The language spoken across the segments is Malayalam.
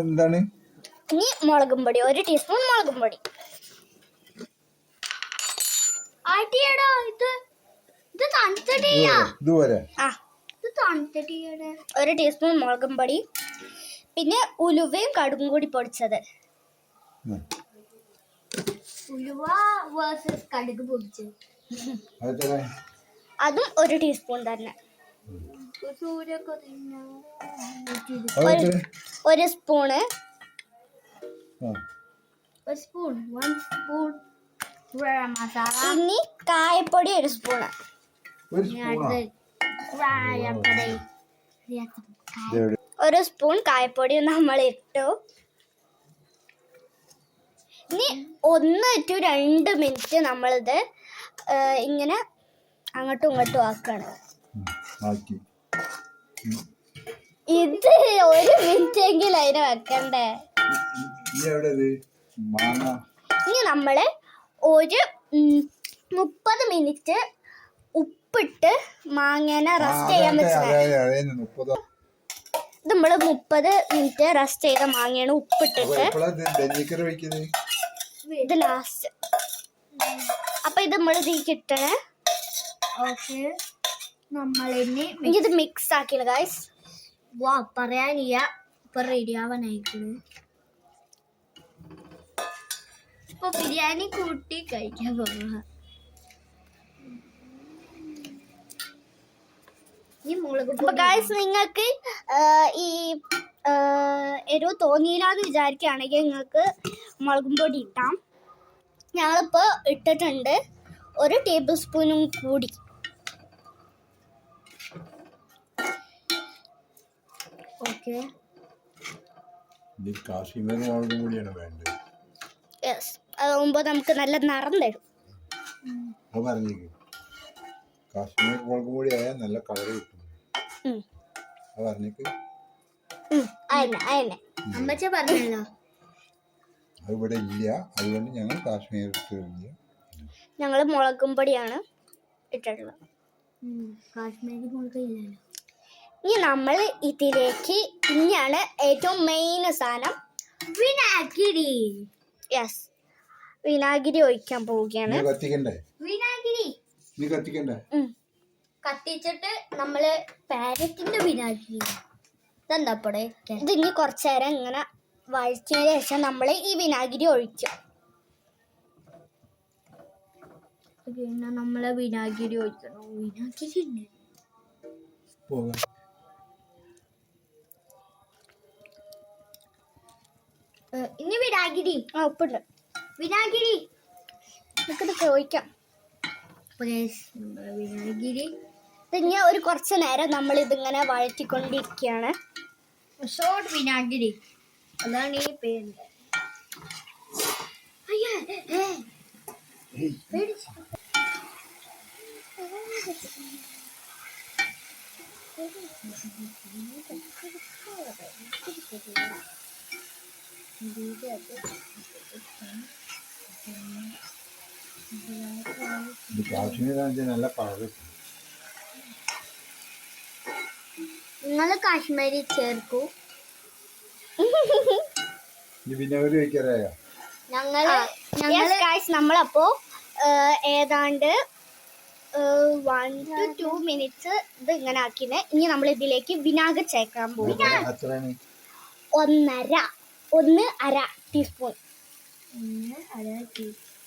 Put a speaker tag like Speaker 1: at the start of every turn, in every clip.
Speaker 1: എന്താണ്
Speaker 2: ഇനി മുളകും പൊടി 1 ടീസ്പൂൺ മുളകും പൊടി.
Speaker 1: ഇതുപോലെ
Speaker 2: 1 ടീസ്പൂൺ മുളകും പൊടി, പിന്നെ ഉലുവയും കടുകും കൂടി പൊടിച്ചത്.
Speaker 3: ഉലുവ വേഴ്സസ് കടുക് പൊടിച്ചത്
Speaker 2: അതും 1 ടീസ്പൂൺ തന്നെ. 1 സ്പൂണ്.
Speaker 3: 1 സ്പൂൺ മസാല.
Speaker 2: ഇനി കായപ്പൊടി 1 സ്പൂണ്. ഒരു സ്പൂൺ കായപ്പൊടി നമ്മൾ ഇട്ടു. ഇനി 1 to 2 മിനിറ്റ് നമ്മളിത് ഇങ്ങനെ അങ്ങോട്ടും ഇങ്ങോട്ടും ആക്കാണ്. ഇത് 1 മിനിറ്റ് എങ്കിലും അതിനെ വെക്കണ്ടേ. ഇനി നമ്മള് ഒരു 30 മിനിറ്റ് ഉപ്പിട്ട് മാങ്ങേനെ റെസ്റ്റ് ചെയ്യാൻ വെച്ചത്. ഇത് നമ്മള് 30 മിനിറ്റ് റെസ്റ്റ് ചെയ്ത മാങ്ങയാണ് ഉപ്പിട്ടിട്ട്. ഇത് ലാസ്റ്റ്. അപ്പൊ ഇത് നമ്മൾ ഇതിലേക്ക് ഇട്ടണേ. ഇത് മിക്സ് ആക്കിയില്ല ഗൈസ്.
Speaker 3: പറയാനില്ല, ഇപ്പൊ റെഡി ആവാനായിക്കണ്. ഇപ്പൊ ബിരിയാണി കൂട്ടി കഴിക്കാൻ പോവാ.
Speaker 2: അപ്പൊ ഗൈസ് നിങ്ങൾക്ക് ഈ എരിവ് തോന്നിയില്ലാന്ന് വിചാരിക്കുകയാണെങ്കിൽ നിങ്ങൾക്ക് മുളകും പൊടി ഇട്ടാം. ഞങ്ങളിപ്പോ ഇട്ടിട്ടുണ്ട് 1 ടേബിൾ സ്പൂണും കൂടി. യെസ്, അതാവുമ്പോ നമുക്ക് നല്ല നിറം തരും.
Speaker 1: കാശ്മീർ മുളക് പൊടി ആയാൽ നല്ല കളർ കിട്ടും.
Speaker 3: അമ്മച്ച പറഞ്ഞല്ലോ.
Speaker 1: അത് ഇവിടെ ഇല്ല, അതുകൊണ്ട് ഞങ്ങൾ കാശ്മീർ
Speaker 2: ഞങ്ങൾ മുളകും പൊടിയാണ് ഇട്ടിട്ടുള്ളത്.
Speaker 3: കാശ്മീരി മുളക് ഇല്ലല്ലോ.
Speaker 2: ഇനി നമ്മൾ ഇതിലേക്ക് ഇനിയാണ് ഏറ്റവും മെയിൻ സാധനം,
Speaker 3: വിനാഗിരി.
Speaker 2: യെസ്, വിനാഗിരി ഒഴിക്കാൻ പോവുകയാണ്.
Speaker 3: കത്തിച്ചിട്ട് നമ്മള് പാരറ്റിന്റെ വിനാഗിരി ഇതെന്താപ്പടെ
Speaker 2: ഇതിനി കുറച്ചു നേരം ഇങ്ങനെ വഴിച്ചതിന് ശേഷം നമ്മൾ ഈ വിനാഗിരി ഒഴിക്കും.
Speaker 3: പിന്നെ നമ്മളെ വിനാഗിരി ഒഴിക്കണം. വിനാഗിരി ഇനി വിനാഗിരി.
Speaker 2: ഉപ്പുണ്ട്.
Speaker 3: വിനാഗിരി
Speaker 2: ഇതൊക്കെ ഒഴിക്കാം.
Speaker 3: വിനാഗിരി
Speaker 2: ഇനി ഒരു കുറച്ച് നേരം നമ്മൾ ഇതിങ്ങനെ വഴറ്റിക്കൊണ്ടിരിക്കുകയാണ്.
Speaker 3: ഷോർട്ട് വിനാഗിരി, അതാണ് ഈ പേര്.
Speaker 1: നല്ല കളർ.
Speaker 3: നിങ്ങൾ കാശ്മീരി ചേർക്കൂ.
Speaker 2: നമ്മളപ്പോ ഏതാണ്ട് 1 to 2 മിനിറ്റ്സ് ഇത് ഇങ്ങനെ ആക്കിന്. ഇനി നമ്മൾ ഇതിലേക്ക് വിനാഗിരി ചേർക്കാൻ പോകും. 1.5 ടീസ്പൂൺ.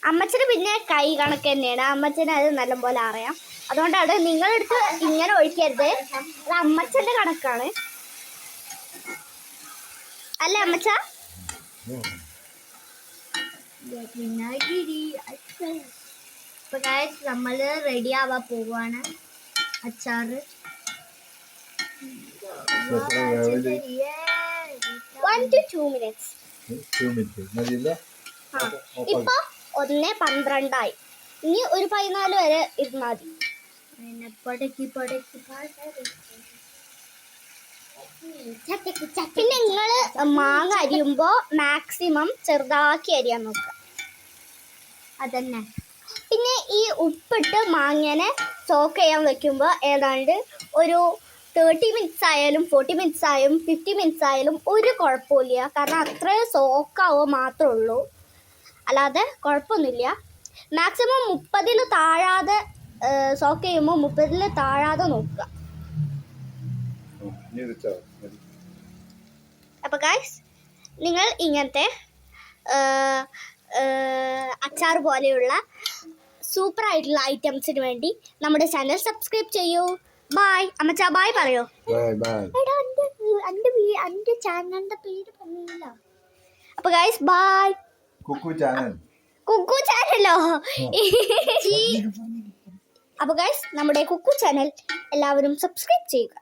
Speaker 2: അമ്മച്ചന് പിന്നെ കൈ കണക്ക് തന്നെയാണ്, അമ്മച്ചന് അത് നല്ലപോലെ അറിയാം. അതുകൊണ്ടാണ് നിങ്ങളെടുത്ത് ഇങ്ങനെ ഒഴിക്കരുത്, അത് അമ്മച്ചന്റെ കണക്കാണ്. അല്ലേ അമ്മച്ച?
Speaker 3: വിനാഗിരി ഇപ്പൊ നമ്മള് റെഡി ആവാൻ പോവാണ്. അച്ചാറ്
Speaker 2: 1 to 2 മിനിറ്റ്സ്. ഇപ്പൊ 1:12 ഇനി ഒരു 14 വരെ ഇരുന്നാൽ മതി. പിന്നെ നിങ്ങള് മാങ്ങ അരിയുമ്പോ മാക്സിമം ചെറുതാക്കി അരിയാൻ നോക്കുക.
Speaker 3: അതന്നെ.
Speaker 2: പിന്നെ ഈ ഉപ്പിട്ട് മാങ്ങനെ സോക്ക് ചെയ്യാൻ വെക്കുമ്പോ ഏതാണ്ട് ഒരു 30 മിനിറ്റ്സ് ആയാലും 40 മിനിറ്റ്സ് ആയാലും 50 മിനിറ്റ്സ് ആയാലും ഒരു കുഴപ്പമില്ല. കാരണം അത്രയും സോക്കാവുക മാത്രമേ ഉള്ളൂ, അല്ലാതെ കുഴപ്പമൊന്നുമില്ല. മാക്സിമം 30 താഴാതെ സോക്ക് ചെയ്യുമ്പോൾ 30 താഴാതെ നോക്കുക.
Speaker 1: ഇനി ഇത് വെച്ചാ മതി.
Speaker 2: അപ്പോൾ ഗൈസ്, നിങ്ങൾ ഇങ്ങനത്തെ അച്ചാർ പോലെയുള്ള സൂപ്പർ ആയിട്ടുള്ള ഐറ്റംസിന് വേണ്ടി നമ്മുടെ ചാനൽ സബ്സ്ക്രൈബ് ചെയ്യൂ. ബായ് അമ്മച്ചാ, ബായ് പറയോ.
Speaker 1: Bye bye.
Speaker 3: എടാ എൻ്റെ ചാനലിൻ്റെ പേര് പറഞ്ഞില്ല.
Speaker 2: അപ്പോൾ guys bye.
Speaker 1: Kukku channel.
Speaker 2: Kukku ചാനലോ? അപ്പോൾ ഗൈസ്, നമ്മുടെ കുക്കു ചാനൽ എല്ലാവരും സബ്സ്ക്രൈബ് ചെയ്യുക.